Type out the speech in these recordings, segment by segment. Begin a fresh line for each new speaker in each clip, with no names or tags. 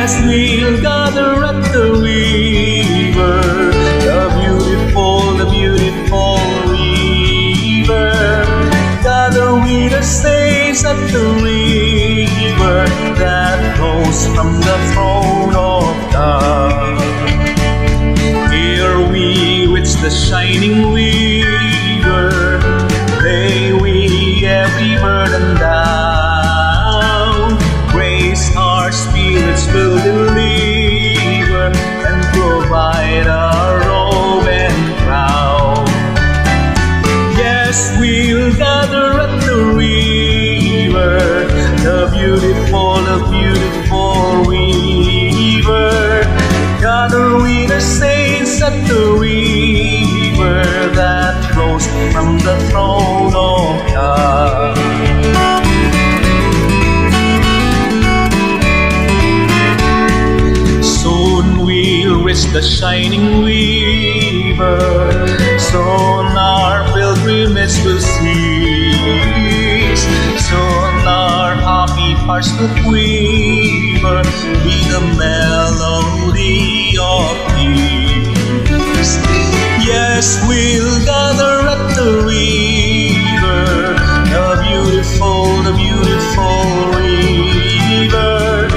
Yes, we'll gather at the river, the beautiful river. Gather with the saints at the river that flows from the throne of God. Here we reach the shining river, lay we every burden down. Grace our spirits will deliver and provide our robe and crown. Yes, we'll gather at the river, the beautiful river. Gather with the saints at the river that flows from the throne of God. Soon we'll reach the shining river, soon our pilgrimage will cease, soon our happy hearts will quiver with the melody of peace. Yes, we'll gather at the river, the beautiful river.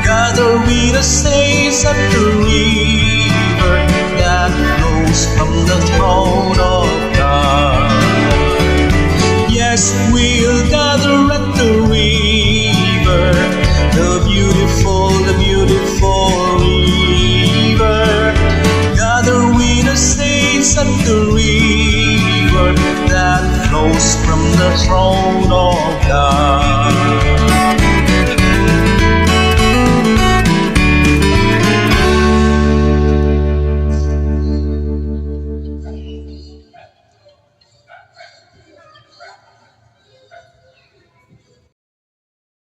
Gather with the saints at the river that flows from the throne of God. Yes, we'll gather at the river, the beautiful river. Gather with the saints at the river that flows from the throne of God.